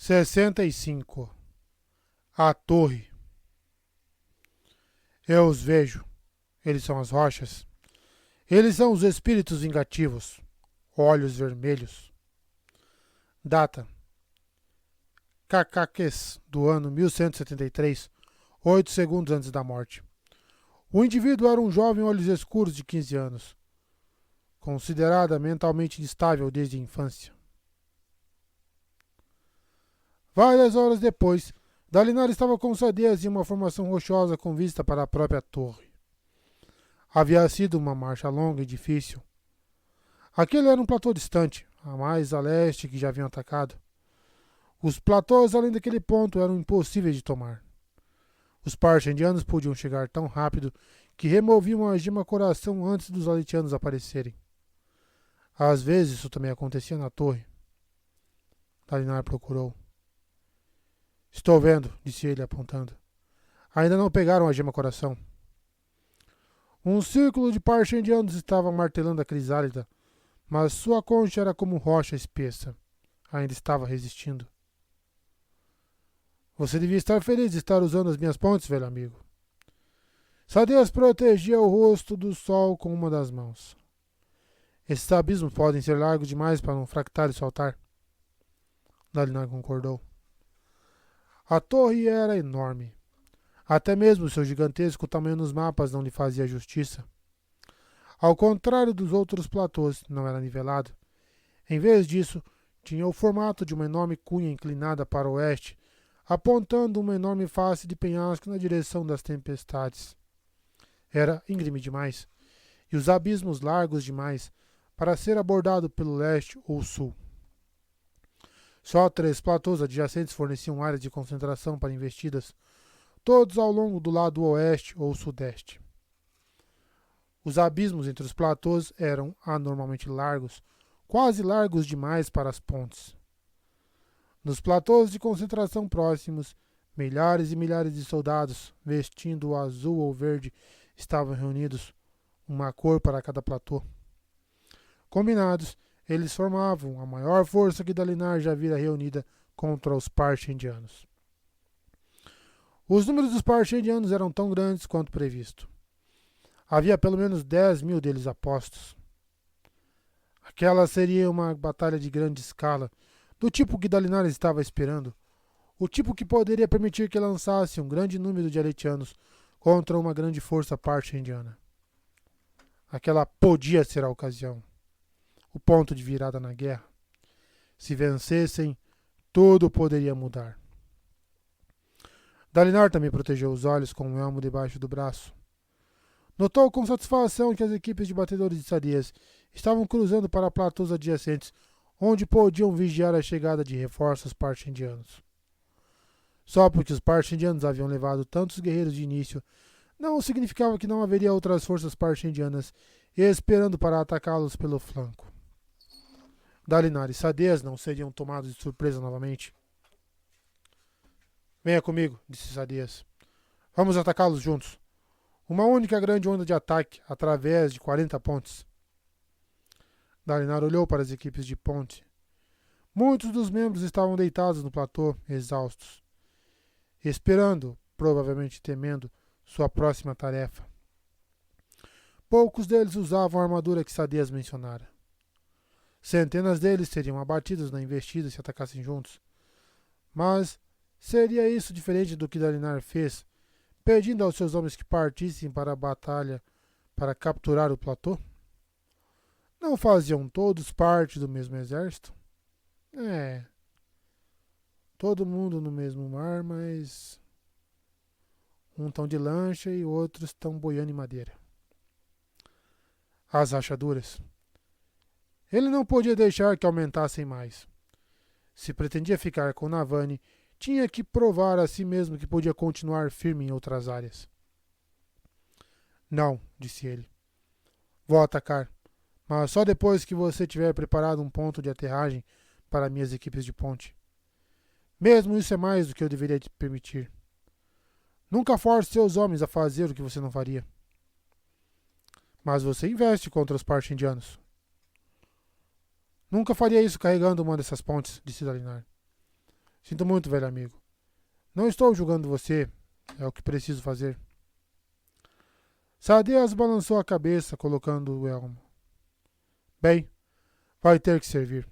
65. A torre. Eu os vejo. Eles são as rochas. Eles são os espíritos vingativos. Olhos vermelhos. Data: Cacaques do ano 1173, 8 segundos antes da morte. O indivíduo era um jovem olhos escuros de 15 anos, considerada mentalmente instável desde a infância. Várias horas depois, Dalinar estava com Sadias em uma formação rochosa com vista para a própria torre. Havia sido uma marcha longa e difícil. Aquele era um platô distante, a mais a leste que já haviam atacado. Os platôs além daquele ponto eram impossíveis de tomar. Os parchendianos podiam chegar tão rápido que removiam a gema coração antes dos aletianos aparecerem. Às vezes isso também acontecia na torre. Dalinar procurou. Estou vendo, disse ele apontando. Ainda não pegaram a gema coração. Um círculo de parchendianos estava martelando a crisálida, mas sua concha era como rocha espessa. Ainda estava resistindo. Você devia estar feliz de estar usando as minhas pontes, velho amigo. Sadias protegia o rosto do sol com uma das mãos. Esses abismos podem ser largos demais para um fractal saltar. Dalinar concordou. A torre era enorme. Até mesmo seu gigantesco tamanho nos mapas não lhe fazia justiça. Ao contrário dos outros platôs, não era nivelado. Em vez disso, tinha o formato de uma enorme cunha inclinada para o oeste, apontando uma enorme face de penhasco na direção das tempestades. Era íngreme demais, e os abismos largos demais para ser abordado pelo leste ou sul. Só 3 platôs adjacentes forneciam áreas de concentração para investidas, todos ao longo do lado oeste ou sudeste. Os abismos entre os platôs eram anormalmente largos, quase largos demais para as pontes. Nos platôs de concentração próximos, milhares e milhares de soldados, vestindo o azul ou verde, estavam reunidos, uma cor para cada platô. Combinados, eles formavam a maior força que Dalinar já vira reunida contra os parchendianos. Os números dos parchendianos eram tão grandes quanto previsto. Havia pelo menos 10.000 deles apostos. Aquela seria uma batalha de grande escala, do tipo que Dalinar estava esperando, o tipo que poderia permitir que lançasse um grande número de aletianos contra uma grande força parchendiana. Aquela podia ser a ocasião, o ponto de virada na guerra. Se vencessem, tudo poderia mudar. Dalinar também protegeu os olhos com um elmo debaixo do braço. Notou com satisfação que as equipes de batedores de Sadias estavam cruzando para platôs adjacentes, onde podiam vigiar a chegada de reforços parchendianos. Só porque os parchendianos haviam levado tantos guerreiros de início, não significava que não haveria outras forças parchendianas esperando para atacá-los pelo flanco. Dalinar e Sadias não seriam tomados de surpresa novamente. Venha comigo, disse Sadias. Vamos atacá-los juntos. Uma única grande onda de ataque, através de 40 pontes. Dalinar olhou para as equipes de ponte. Muitos dos membros estavam deitados no platô, exaustos, esperando, provavelmente temendo, sua próxima tarefa. Poucos deles usavam a armadura que Sadias mencionara. Centenas deles seriam abatidos na investida se atacassem juntos. Mas seria isso diferente do que Dalinar fez, pedindo aos seus homens que partissem para a batalha para capturar o platô? Não faziam todos parte do mesmo exército? Todo mundo no mesmo mar, mas um estão de lancha e outros estão boiando em madeira. As rachaduras. Ele não podia deixar que aumentassem mais. Se pretendia ficar com Navani, tinha que provar a si mesmo que podia continuar firme em outras áreas. Não, disse ele. Vou atacar, mas só depois que você tiver preparado um ponto de aterragem para minhas equipes de ponte. Mesmo isso é mais do que eu deveria te permitir. Nunca force seus homens a fazer o que você não faria. Mas você investe contra os parchendianos. Nunca faria isso carregando uma dessas pontes, disse Dalinar. Sinto muito, velho amigo. Não estou julgando você. É o que preciso fazer. Sadeas balançou a cabeça, colocando o elmo. Bem, vai ter que servir.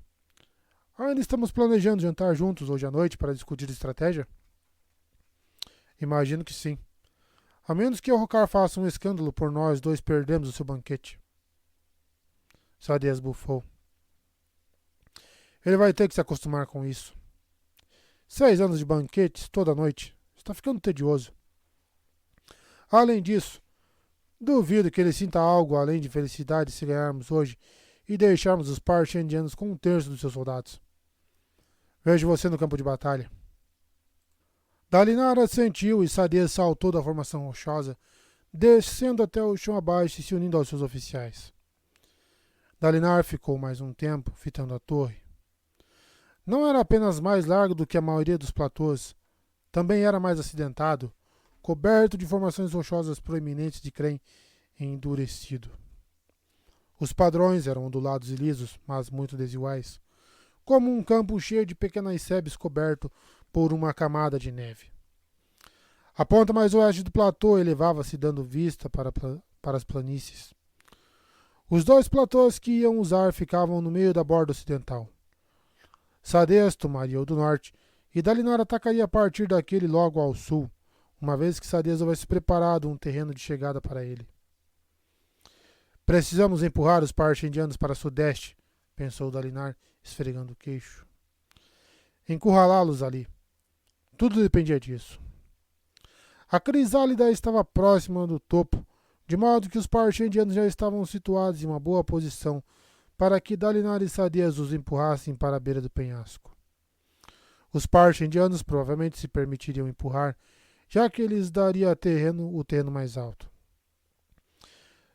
Ainda estamos planejando jantar juntos hoje à noite para discutir estratégia? Imagino que sim. A menos que o Rocar faça um escândalo por nós dois perdermos o seu banquete. Sadeas bufou. Ele vai ter que se acostumar com isso. 6 anos de banquetes toda noite. Está ficando tedioso. Além disso, duvido que ele sinta algo além de felicidade se ganharmos hoje e deixarmos os Parshendianos com 1/3 dos seus soldados. Vejo você no campo de batalha. Dalinar assentiu e Sadeas saltou da formação rochosa, descendo até o chão abaixo e se unindo aos seus oficiais. Dalinar ficou mais um tempo fitando a torre. Não era apenas mais largo do que a maioria dos platôs, também era mais acidentado, coberto de formações rochosas proeminentes de crém endurecido. Os padrões eram ondulados e lisos, mas muito desiguais, como um campo cheio de pequenas sebes coberto por uma camada de neve. A ponta mais oeste do platô elevava-se dando vista para as planícies. Os 2 platôs que iam usar ficavam no meio da borda ocidental. Sadeas tomaria o do norte e Dalinar atacaria a partir daquele logo ao sul, uma vez que Sadeas houvesse preparado um terreno de chegada para ele. Precisamos empurrar os Parshendianos para sudeste, pensou Dalinar, esfregando o queixo. Encurralá-los ali. Tudo dependia disso. A crisálida estava próxima do topo, de modo que os Parshendianos já estavam situados em uma boa posição para que Dalinar e Sadeas os empurrassem para a beira do penhasco. Os Parshendianos provavelmente se permitiriam empurrar, já que eles daria o terreno mais alto.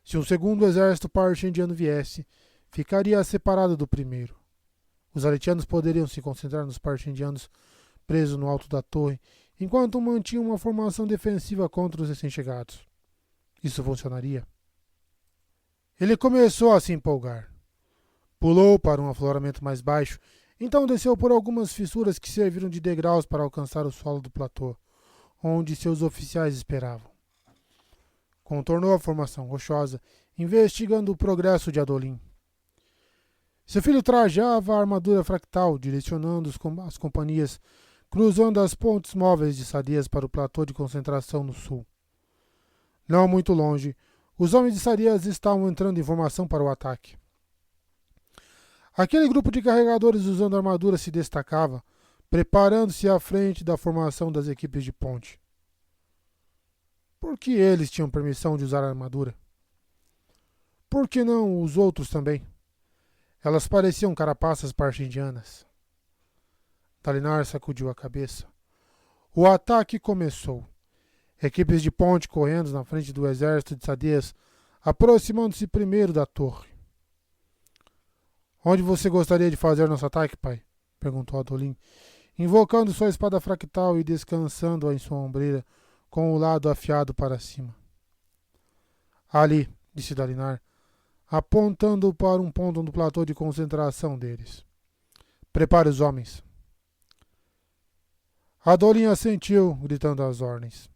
Se um segundo exército Parshendiano viesse, ficaria separado do primeiro. Os Aretianos poderiam se concentrar nos Parshendianos presos no alto da torre, enquanto mantinham uma formação defensiva contra os recém-chegados. Isso funcionaria. Ele começou a se empolgar. Pulou para um afloramento mais baixo, então desceu por algumas fissuras que serviram de degraus para alcançar o solo do platô, onde seus oficiais esperavam. Contornou a formação rochosa, investigando o progresso de Adolim. Seu filho trajava a armadura fractal, direcionando as companhias, cruzando as pontes móveis de Sadeas para o platô de concentração no sul. Não muito longe, os homens de Sadeas estavam entrando em formação para o ataque. Aquele grupo de carregadores usando armadura se destacava, preparando-se à frente da formação das equipes de ponte. Por que eles tinham permissão de usar a armadura? Por que não os outros também? Elas pareciam carapaças parshendianas. Dalinar sacudiu a cabeça. O ataque começou. Equipes de ponte correndo na frente do exército de Sadeas, aproximando-se primeiro da torre. Onde você gostaria de fazer nosso ataque, pai? Perguntou Adolim, invocando sua espada fractal e descansando-a em sua ombreira, com o lado afiado para cima. Ali, disse Dalinar, apontando para um ponto no platô de concentração deles. Prepare os homens. Adolim assentiu, gritando as ordens.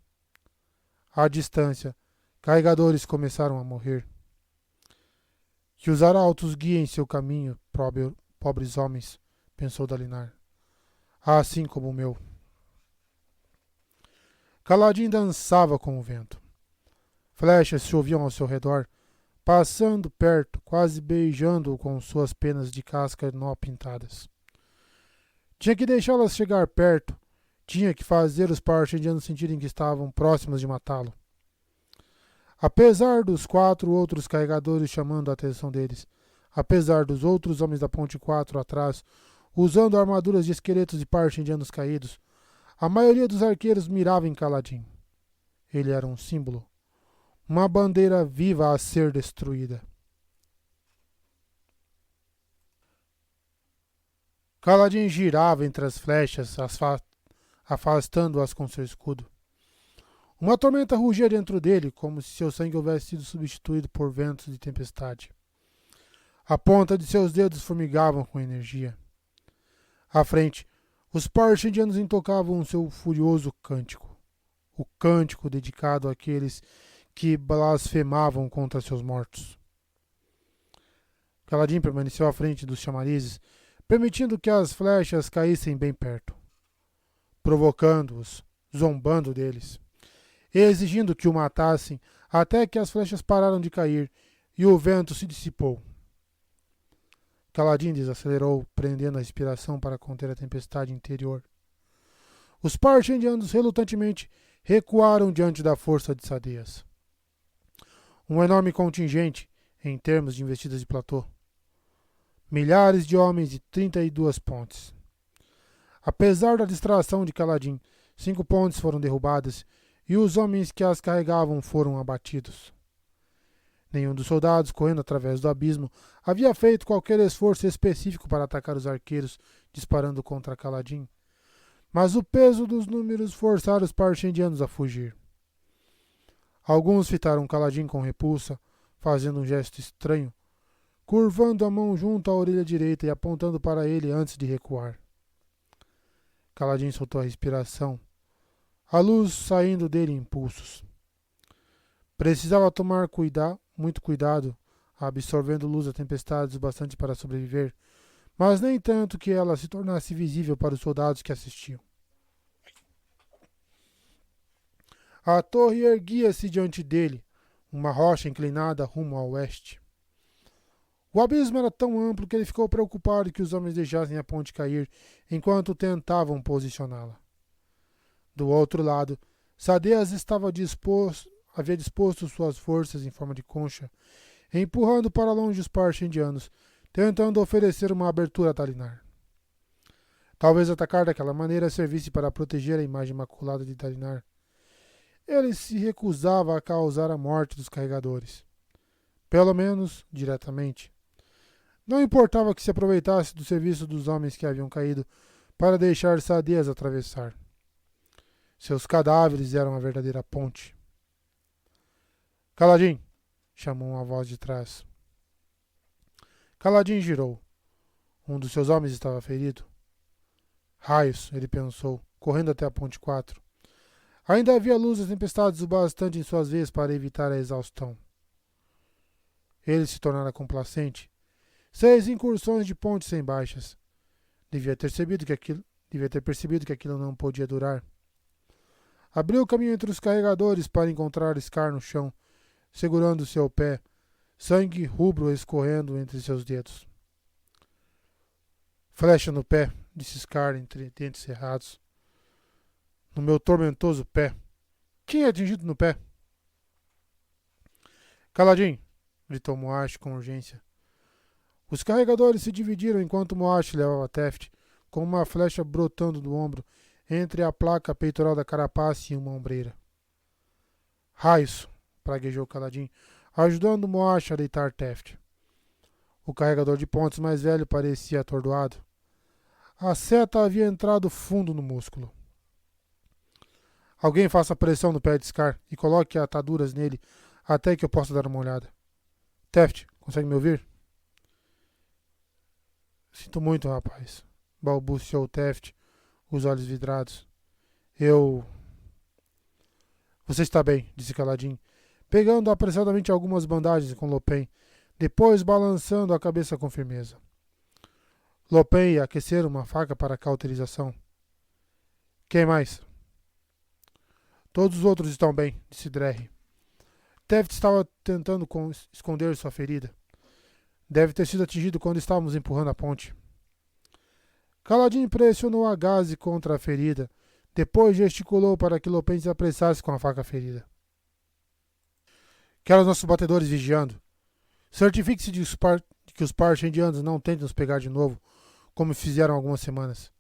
À distância, carregadores começaram a morrer. Que os arautos guiem seu caminho, pobres homens, pensou Dalinar. Assim como o meu. Kaladin dançava com o vento. Flechas choviam ao seu redor, passando perto, quase beijando-o com suas penas de casca nó pintadas. Tinha que deixá-las chegar perto, tinha que fazer os Parshendianos sentirem que estavam próximos de matá-lo. Apesar dos 4 outros carregadores chamando a atenção deles, apesar dos outros homens da ponte 4 atrás, usando armaduras de esqueletos de Parshendianos caídos, a maioria dos arqueiros mirava em Kaladin. Ele era um símbolo, uma bandeira viva a ser destruída. Kaladin girava entre as flechas, afastando-as com seu escudo. Uma tormenta rugia dentro dele, como se seu sangue houvesse sido substituído por ventos de tempestade. A ponta de seus dedos formigavam com energia. À frente, Os Parshendianos entocavam seu furioso cântico, o cântico dedicado àqueles que blasfemavam contra seus mortos. Kaladin permaneceu à frente dos chamarizes, permitindo que as flechas caíssem bem perto, provocando-os, zombando deles, e exigindo que o matassem até que as flechas pararam de cair e o vento se dissipou. Kaladin desacelerou, prendendo a respiração para conter a tempestade interior. Os Parshendianos relutantemente recuaram diante da força de Sadeas. Um enorme contingente, em termos de investidas de platô. Milhares de homens e 32 pontes. Apesar da distração de Kaladin, 5 pontes foram derrubadas e os homens que as carregavam foram abatidos. Nenhum dos soldados, correndo através do abismo, havia feito qualquer esforço específico para atacar os arqueiros disparando contra Kaladin, mas o peso dos números forçaram os Parshendianos a fugir. Alguns fitaram Kaladin com repulsa, fazendo um gesto estranho, curvando a mão junto à orelha direita e apontando para ele antes de recuar. Kaladin soltou a respiração, a luz saindo dele em impulsos. Precisava tomar muito cuidado, absorvendo luz da tempestade o bastante para sobreviver, mas nem tanto que ela se tornasse visível para os soldados que assistiam. A torre erguia-se diante dele, uma rocha inclinada rumo ao oeste. O abismo era tão amplo que ele ficou preocupado que os homens deixassem a ponte cair enquanto tentavam posicioná-la. Do outro lado, Sadeas havia disposto suas forças em forma de concha, empurrando para longe os Parshendianos, tentando oferecer uma abertura a Dalinar. Talvez atacar daquela maneira servisse para proteger a imagem imaculada de Dalinar. Ele se recusava a causar a morte dos carregadores. Pelo menos, diretamente. Não importava que se aproveitasse do serviço dos homens que haviam caído para deixar Sadeas atravessar. Seus cadáveres eram a verdadeira ponte. Kaladin! Chamou uma voz de trás. Kaladin girou. Um dos seus homens estava ferido. Raios, ele pensou, correndo até a ponte 4. Ainda havia luz das tempestades o bastante em suas veias para evitar a exaustão. Ele se tornara complacente. 6 incursões de ponte sem baixas. Devia ter percebido que aquilo não podia durar. Abriu o caminho entre os carregadores para encontrar Scar no chão, segurando seu pé, sangue rubro escorrendo entre seus dedos. Flecha no pé, disse Scar entre dentes cerrados. No meu tormentoso pé. Quem é atingido no pé? Kaladin! Gritou Moash com urgência. Os carregadores se dividiram enquanto Moash levava Teft, com uma flecha brotando do ombro, entre a placa peitoral da carapaça e uma ombreira. Raios! Praguejou Kaladin, ajudando Moash a deitar Teft. O carregador de pontes mais velho parecia atordoado. A seta havia entrado fundo no músculo. Alguém faça pressão no pé de Scar e coloque ataduras nele até que eu possa dar uma olhada. Teft, consegue me ouvir? Sinto muito, rapaz, balbuciou Teft, os olhos vidrados. Você está bem, disse Kaladin, pegando apressadamente algumas bandagens com Lopen, depois balançando a cabeça com firmeza. Lopen ia aquecer uma faca para cauterização. Quem mais? Todos os outros estão bem, disse Drerry. Teft estava tentando esconder sua ferida. Deve ter sido atingido quando estávamos empurrando a ponte. Kaladin pressionou a gaze contra a ferida, depois gesticulou para que Lopen se apressasse com a faca ferida. Quero os nossos batedores vigiando. Certifique-se de que os Parshendianos não tentem nos pegar de novo, como fizeram há algumas semanas.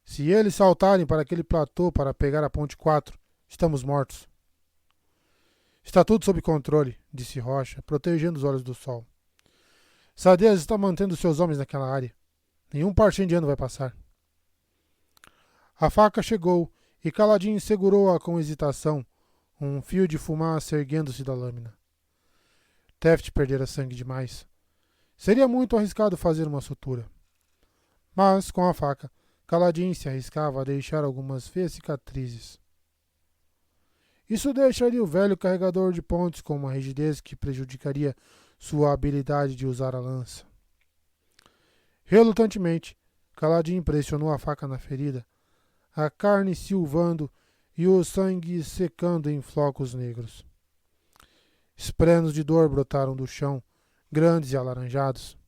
Se eles saltarem para aquele platô para pegar a ponte 4, estamos mortos. Está tudo sob controle, disse Rocha, protegendo os olhos do sol. Sadeas está mantendo seus homens naquela área. Nenhum Parshendiano vai passar. A faca chegou e Kaladin segurou-a com hesitação, um fio de fumaça erguendo-se da lâmina. Teft perdera sangue demais. Seria muito arriscado fazer uma sutura. Mas, com a faca, Kaladin se arriscava a deixar algumas feias cicatrizes. Isso deixaria o velho carregador de pontes com uma rigidez que prejudicaria sua habilidade de usar a lança. Relutantemente, Kaladin pressionou a faca na ferida, a carne silvando e o sangue secando em flocos negros. Esprenos de dor brotaram do chão, grandes e alaranjados.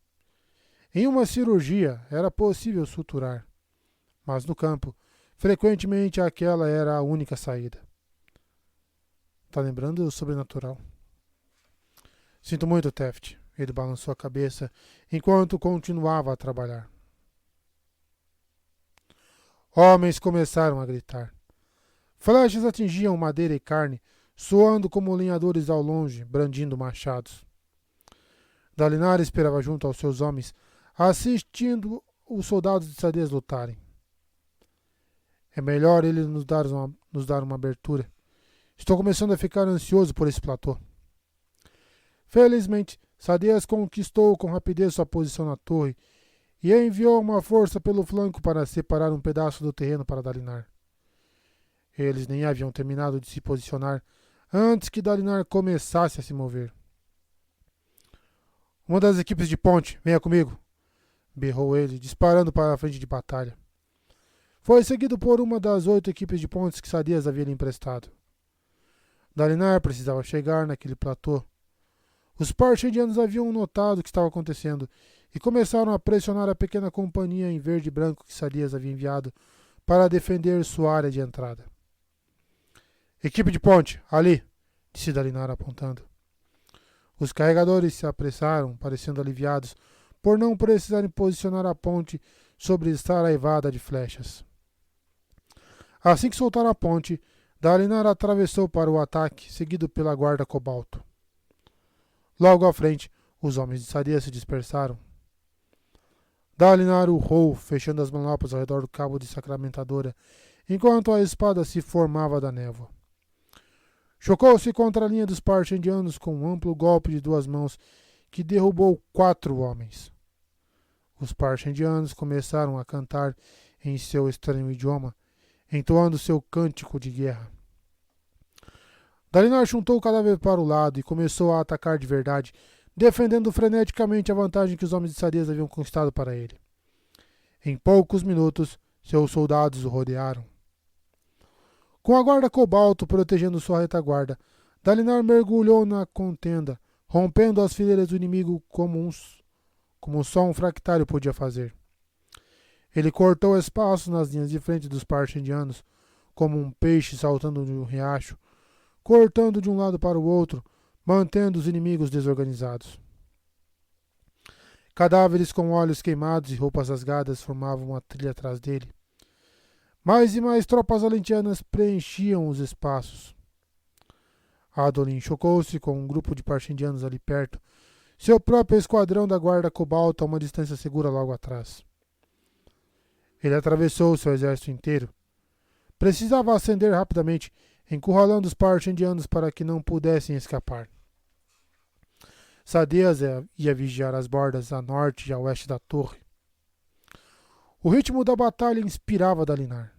Em uma cirurgia era possível suturar, mas no campo, frequentemente aquela era a única saída. Tá lembrando do sobrenatural? Sinto muito, Teft. Ele balançou a cabeça enquanto continuava a trabalhar. Homens começaram a gritar. Flechas atingiam madeira e carne, soando como lenhadores ao longe, brandindo machados. Dalinar esperava junto aos seus homens, assistindo os soldados de Sadeas lutarem. É melhor ele nos dar uma abertura. Estou começando a ficar ansioso por esse platô. Felizmente, Sadeas conquistou com rapidez sua posição na torre e enviou uma força pelo flanco para separar um pedaço do terreno para Dalinar. Eles nem haviam terminado de se posicionar antes que Dalinar começasse a se mover. Uma das equipes de ponte, venha comigo, berrou ele, disparando para a frente de batalha. Foi seguido por uma das 8 equipes de pontes que Sadeas havia lhe emprestado. Dalinar precisava chegar naquele platô. Os parchendianos haviam notado o que estava acontecendo e começaram a pressionar a pequena companhia em verde e branco que Sadeas havia enviado para defender sua área de entrada. Equipe de ponte, ali, disse Dalinar apontando. Os carregadores se apressaram, parecendo aliviados, por não precisarem posicionar a ponte sobre saraivada de flechas. Assim que soltaram a ponte, Dalinar atravessou para o ataque, seguido pela guarda cobalto. Logo à frente, os homens de Sadeas se dispersaram. Dalinar urrou, fechando as manoplas ao redor do cabo de sacramentadora, enquanto a espada se formava da névoa. Chocou-se contra a linha dos parchendianos com um amplo golpe de 2 mãos que derrubou 4 homens. Os parchendianos começaram a cantar em seu estranho idioma, entoando seu cântico de guerra. Dalinar juntou o cadáver para o lado e começou a atacar de verdade, defendendo freneticamente a vantagem que os homens de Sadeas haviam conquistado para ele. Em poucos minutos, seus soldados o rodearam. Com a guarda cobalto protegendo sua retaguarda, Dalinar mergulhou na contenda, rompendo as fileiras do inimigo como só um fractário podia fazer. Ele cortou espaços nas linhas de frente dos parchendianos, como um peixe saltando de um riacho, cortando de um lado para o outro, mantendo os inimigos desorganizados. Cadáveres com olhos queimados e roupas rasgadas formavam uma trilha atrás dele. Mais e mais tropas alentianas preenchiam os espaços. Adolin chocou-se com um grupo de parchendianos ali perto, seu próprio esquadrão da guarda cobalto a uma distância segura logo atrás. Ele atravessou seu exército inteiro. Precisava ascender rapidamente, encurralando os parchendianos para que não pudessem escapar. Sadeas ia vigiar as bordas a norte e a oeste da torre. O ritmo da batalha inspirava Dalinar.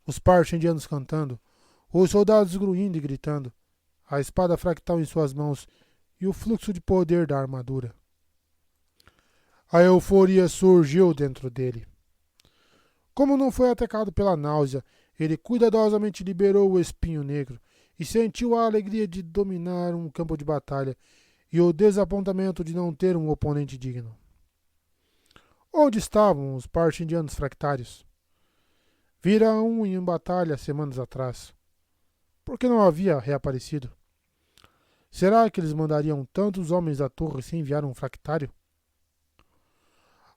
Os parchendianos cantando, os soldados grunhindo e gritando, a espada fractal em suas mãos e o fluxo de poder da armadura. A euforia surgiu dentro dele. Como não foi atacado pela náusea, ele cuidadosamente liberou o espinho negro e sentiu a alegria de dominar um campo de batalha e o desapontamento de não ter um oponente digno. Onde estavam os parchendianos fractários? Vira um em batalha semanas atrás. Por que não havia reaparecido? Será que eles mandariam tantos homens à torre sem enviar um fractário?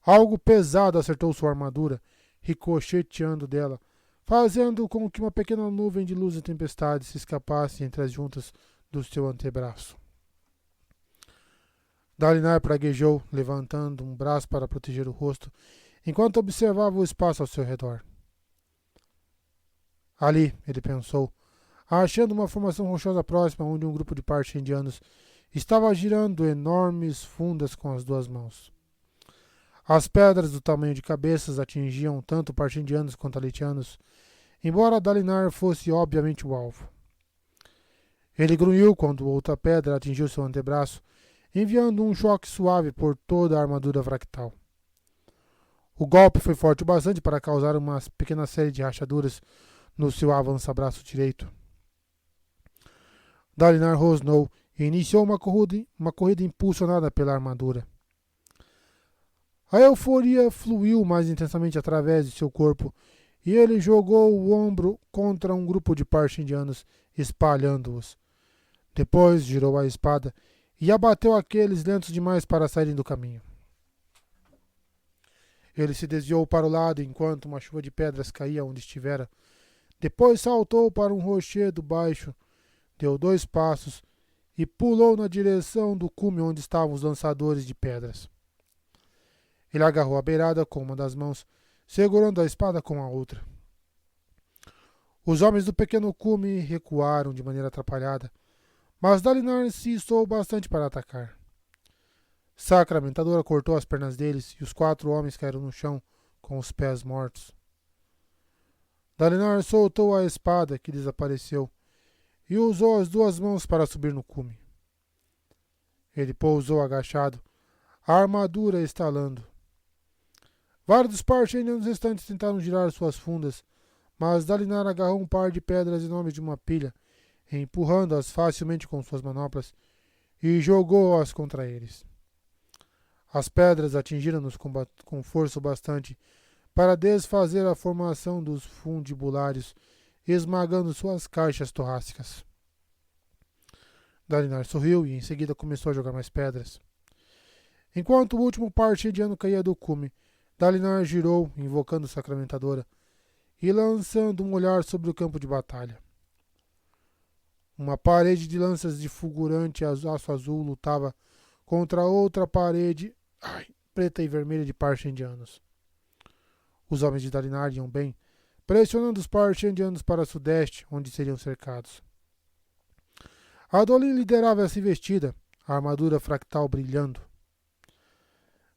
Algo pesado acertou sua armadura, ricocheteando dela, fazendo com que uma pequena nuvem de luz e tempestade se escapasse entre as juntas do seu antebraço. Dalinar praguejou, levantando um braço para proteger o rosto, enquanto observava o espaço ao seu redor. Ali, ele pensou, achando uma formação rochosa próxima onde um grupo de parchendianos estava girando enormes fundas com as 2 mãos. As pedras do tamanho de cabeças atingiam tanto partindianos quanto alitianos, embora Dalinar fosse obviamente o alvo. Ele grunhiu quando outra pedra atingiu seu antebraço, enviando um choque suave por toda a armadura fractal. O golpe foi forte o bastante para causar uma pequena série de rachaduras no seu avançabraço direito. Dalinar rosnou e iniciou uma corrida impulsionada pela armadura. A euforia fluiu mais intensamente através de seu corpo e ele jogou o ombro contra um grupo de partindianos, espalhando-os. Depois girou a espada e abateu aqueles lentos demais para saírem do caminho. Ele se desviou para o lado enquanto uma chuva de pedras caía onde estivera. Depois saltou para um rochedo baixo, deu 2 passos e pulou na direção do cume onde estavam os lançadores de pedras. Ele agarrou a beirada com uma das mãos, segurando a espada com a outra. Os homens do pequeno cume recuaram de maneira atrapalhada, mas Dalinar se içou bastante para atacar. Sacramentadora cortou as pernas deles e os 4 homens caíram no chão com os pés mortos. Dalinar soltou a espada, que desapareceu, e usou as 2 mãos para subir no cume. Ele pousou agachado, a armadura estalando. Vários dos partindianos restantes tentaram girar suas fundas, mas Dalinar agarrou um par de pedras enormes de uma pilha, empurrando-as facilmente com suas manoplas, e jogou-as contra eles. As pedras atingiram-nos com força bastante para desfazer a formação dos fundibulários, esmagando suas caixas torácicas. Dalinar sorriu e em seguida começou a jogar mais pedras. Enquanto o último partindiano caía do cume, Dalinar girou, invocando Sacramentadora, e lançando um olhar sobre o campo de batalha. Uma parede de lanças de fulgurante aço azul lutava contra outra parede preta e vermelha de partindianos. Os homens de Dalinar iam bem, pressionando os partindianos para o sudeste, onde seriam cercados. Adolin liderava essa investida, a armadura fractal brilhando.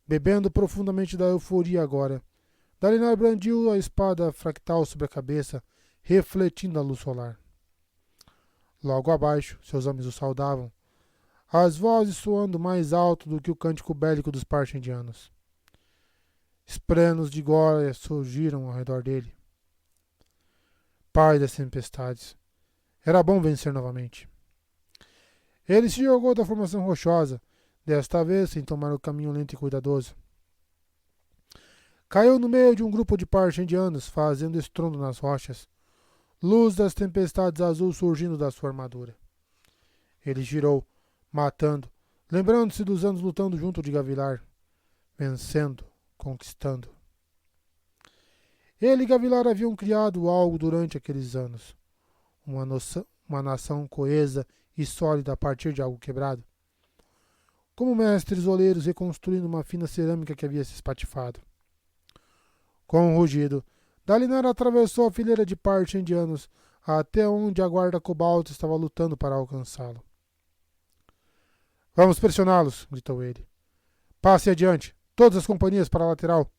Bebendo profundamente da euforia agora, Dalinar brandiu a espada fractal sobre a cabeça, refletindo a luz solar. Logo abaixo, seus homens o saudavam, as vozes soando mais alto do que o cântico bélico dos partindianos. Esprenos de glória surgiram ao redor dele. Pai das tempestades, era bom vencer novamente. Ele se jogou da formação rochosa, desta vez sem tomar o caminho lento e cuidadoso. Caiu no meio de um grupo de partindianos, fazendo estrondo nas rochas, luz das tempestades azul surgindo da sua armadura. Ele girou, matando, lembrando-se dos anos lutando junto de Gavilar, vencendo, conquistando. Ele e Gavilar haviam criado algo durante aqueles anos, uma nação coesa e sólida a partir de algo quebrado. Como mestres oleiros reconstruindo uma fina cerâmica que havia se espatifado. Com um rugido, Dalinar atravessou a fileira de partindianos até onde a guarda cobalto estava lutando para alcançá-lo. Vamos pressioná-los, gritou ele. Passe adiante, todas as companhias para a lateral.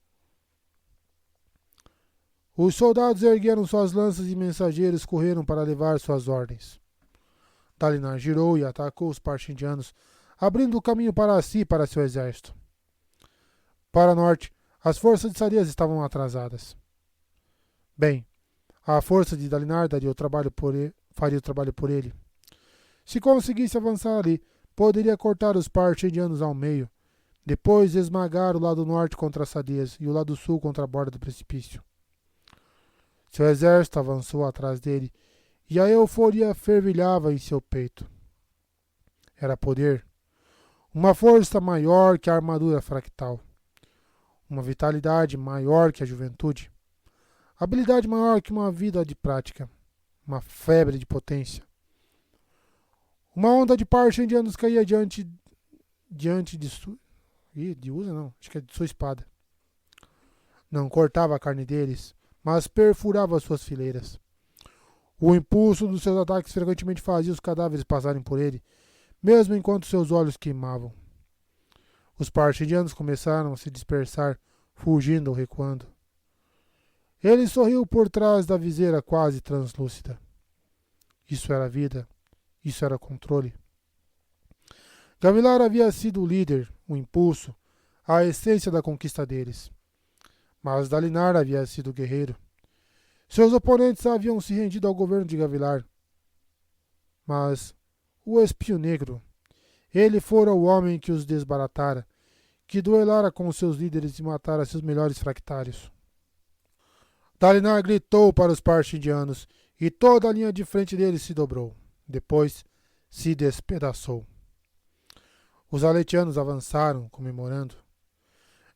Os soldados ergueram suas lanças e mensageiros correram para levar suas ordens. Dalinar girou e atacou os partindianos, abrindo o caminho para si e para seu exército. Para norte, as forças de Sadias estavam atrasadas. Bem, a força de Dalinar faria o trabalho por ele. Se conseguisse avançar ali, poderia cortar os partindianos ao meio, depois esmagar o lado norte contra Sadias e o lado sul contra a borda do precipício. Seu exército avançou atrás dele e a euforia fervilhava em seu peito. Era poder, uma força maior que a armadura fractal, uma vitalidade maior que a juventude, habilidade maior que uma vida de prática, uma febre de potência. Uma onda de partindianos caía diante de sua espada. Não cortava a carne deles, mas perfurava suas fileiras. O impulso dos seus ataques frequentemente fazia os cadáveres passarem por ele, mesmo enquanto seus olhos queimavam. Os parchindianos começaram a se dispersar, fugindo ou recuando. Ele sorriu por trás da viseira quase translúcida. Isso era vida. Isso era controle. Gavilar havia sido o líder, o impulso, a essência da conquista deles. Mas Dalinar havia sido o guerreiro. Seus oponentes haviam se rendido ao governo de Gavilar. Mas o espinho negro, ele fora o homem que os desbaratara, que duelara com seus líderes e matara seus melhores fractários. Dalinar gritou para os parchindianos e toda a linha de frente deles se dobrou. Depois se despedaçou. Os aletianos avançaram, comemorando.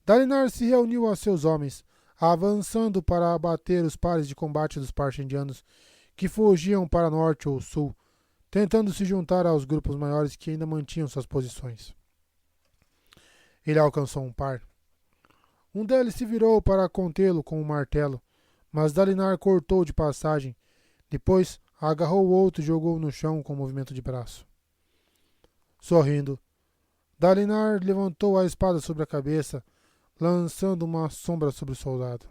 Dalinar se reuniu a seus homens, avançando para abater os pares de combate dos parchindianos que fugiam para norte ou sul, tentando se juntar aos grupos maiores que ainda mantinham suas posições. Ele alcançou um par. Um deles se virou para contê-lo com um martelo, mas Dalinar cortou de passagem. Depois agarrou o outro e jogou no chão com um movimento de braço. Sorrindo, Dalinar levantou a espada sobre a cabeça, lançando uma sombra sobre o soldado.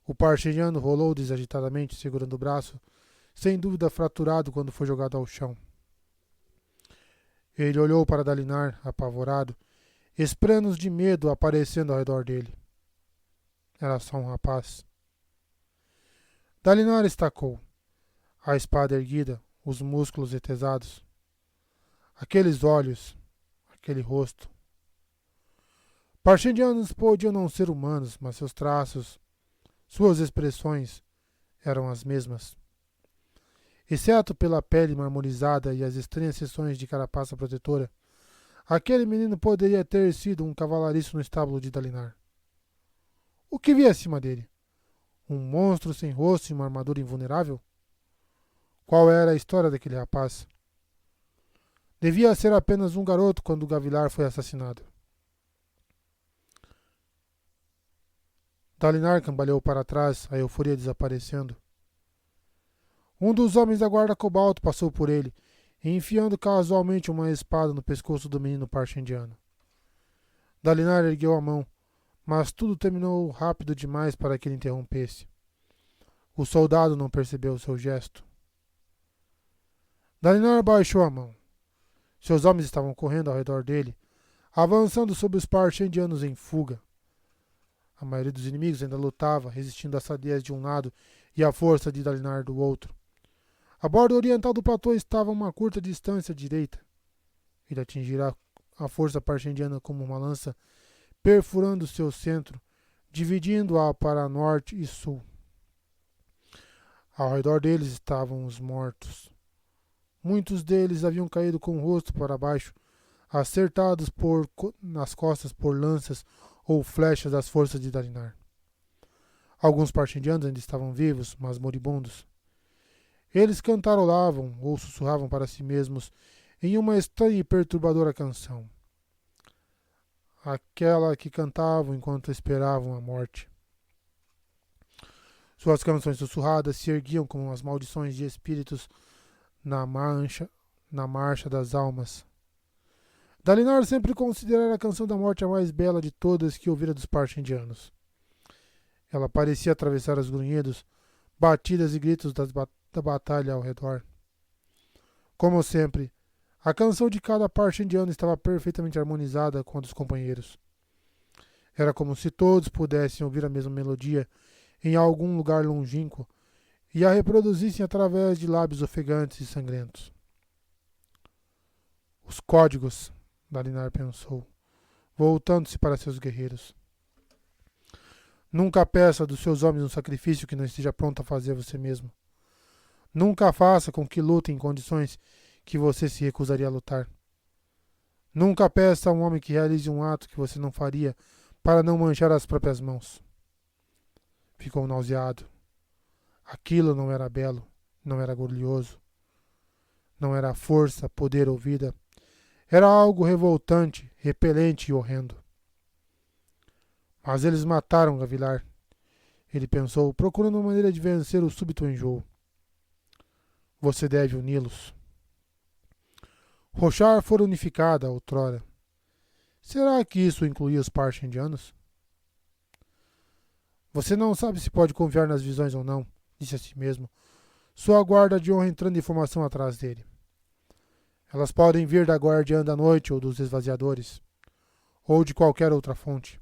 O parchindiano rolou desagitadamente, segurando o braço, sem dúvida fraturado quando foi jogado ao chão. Ele olhou para Dalinar, apavorado, espranos de medo aparecendo ao redor dele. Era só um rapaz. Dalinar estacou, a espada erguida, os músculos retesados. Aqueles olhos, aquele rosto. Parchindianos podiam não ser humanos, mas seus traços, suas expressões eram as mesmas. Exceto pela pele marmorizada e as estranhas seções de carapaça protetora, aquele menino poderia ter sido um cavalariço no estábulo de Dalinar. O que via acima dele? Um monstro sem rosto e uma armadura invulnerável? Qual era a história daquele rapaz? Devia ser apenas um garoto quando Gavilar foi assassinado. Dalinar cambaleou para trás, a euforia desaparecendo. Um dos homens da guarda cobalto passou por ele, enfiando casualmente uma espada no pescoço do menino parchindiano. Dalinar ergueu a mão, mas tudo terminou rápido demais para que ele interrompesse. O soldado não percebeu o seu gesto. Dalinar baixou a mão. Seus homens estavam correndo ao redor dele, avançando sobre os parchindianos em fuga. A maioria dos inimigos ainda lutava, resistindo à saudez de um lado e à força de Dalinar do outro. A borda oriental do platô estava a uma curta distância à direita. Ele atingirá a força parchindiana como uma lança, perfurando seu centro, dividindo-a para norte e sul. Ao redor deles estavam os mortos. Muitos deles haviam caído com o rosto para baixo, acertados nas costas por lanças ou flechas das forças de Dalinar. Alguns parchindianos ainda estavam vivos, mas moribundos. Eles cantarolavam ou sussurravam para si mesmos em uma estranha e perturbadora canção. Aquela que cantavam enquanto esperavam a morte. Suas canções sussurradas se erguiam como as maldições de espíritos na marcha das almas. Dalinar sempre considerara a canção da morte a mais bela de todas que ouvira dos parchindianos. Ela parecia atravessar os grunhidos, batidas e gritos da batalha ao redor. Como sempre, a canção de cada parchindiano estava perfeitamente harmonizada com a dos companheiros. Era como se todos pudessem ouvir a mesma melodia em algum lugar longínquo e a reproduzissem através de lábios ofegantes e sangrentos. Os códigos, Dalinar pensou, voltando-se para seus guerreiros. Nunca peça dos seus homens um sacrifício que não esteja pronto a fazer você mesmo. Nunca faça com que lutem em condições que você se recusaria a lutar. Nunca peça a um homem que realize um ato que você não faria para não manchar as próprias mãos. Ficou nauseado. Aquilo não era belo, não era glorioso. Não era força, poder ou vida. Era algo revoltante, repelente e horrendo. Mas eles mataram Gavilar. Ele pensou, procurando uma maneira de vencer o súbito enjoo. Você deve uni-los. Roshar fora unificada outrora. Será que isso incluía os parche indianos? Você não sabe se pode confiar nas visões ou não, disse a si mesmo, sua guarda de honra entrando em formação atrás dele. Elas podem vir da guardiã da noite ou dos esvaziadores, ou de qualquer outra fonte.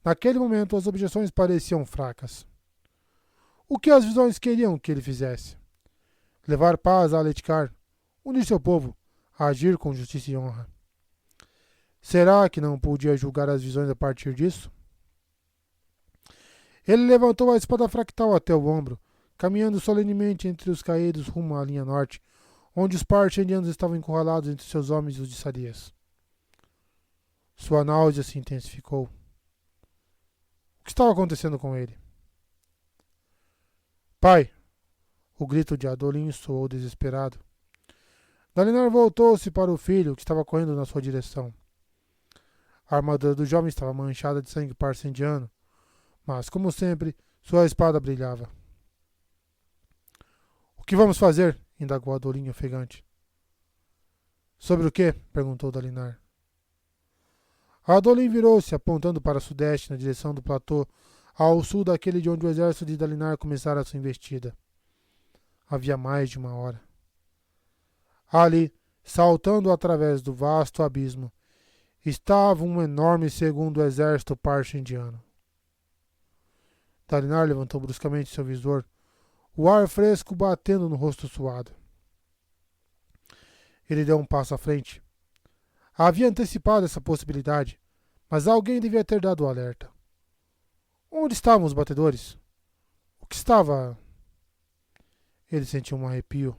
Naquele momento, as objeções pareciam fracas. O que as visões queriam que ele fizesse? Levar paz a Aletkar, unir seu povo, a agir com justiça e honra. Será que não podia julgar as visões a partir disso? Ele levantou a espada fractal até o ombro, caminhando solenemente entre os caídos rumo à linha norte, onde os parche indianos estavam encurralados entre seus homens e os de Sadias. Sua náusea se intensificou. O que estava acontecendo com ele? Pai! O grito de Adolin soou desesperado. Dalinar voltou-se para o filho, que estava correndo na sua direção. A armadura do jovem estava manchada de sangue parse indiano, mas, como sempre, sua espada brilhava. O que vamos fazer? Indagou Adolin ofegante. Sobre o quê? Perguntou Dalinar. Adolin virou-se, apontando para o sudeste, na direção do platô, ao sul daquele de onde o exército de Dalinar começara sua investida. Havia mais de uma hora. Ali, saltando através do vasto abismo, estava um enorme segundo exército parche indiano. Dalinar levantou bruscamente seu visor, o ar fresco batendo no rosto suado. Ele deu um passo à frente. Havia antecipado essa possibilidade, mas alguém devia ter dado o alerta. Onde estavam os batedores? O que estava... Ele sentiu um arrepio.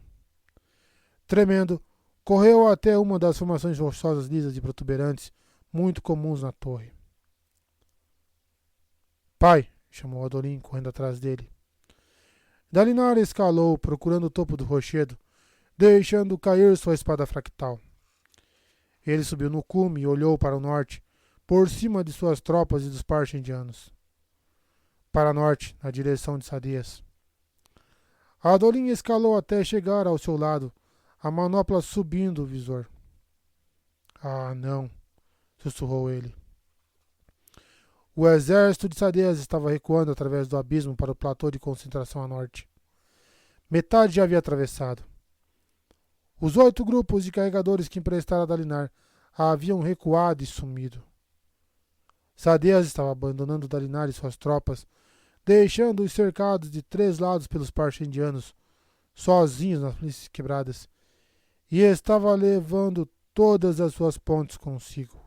Tremendo, correu até uma das formações rochosas lisas e protuberantes, muito comuns na torre. Pai! Chamou Adolin, correndo atrás dele. Dalinar escalou, procurando o topo do rochedo, deixando cair sua espada fractal. Ele subiu no cume e olhou para o norte, por cima de suas tropas e dos parche indianos. Para norte, na direção de Sadias. Adolin escalou até chegar ao seu lado, a manopla subindo o visor. Ah, não, sussurrou ele. O exército de Sadias estava recuando através do abismo para o platô de concentração a norte. Metade já havia atravessado. Os 8 grupos de carregadores que emprestaram a Dalinar haviam recuado e sumido. Sadias estava abandonando Dalinar e suas tropas, deixando-os cercados de 3 lados pelos parche indianos, sozinhos nas planícies quebradas, e estava levando todas as suas pontes consigo.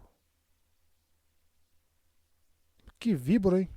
Que víbora, hein?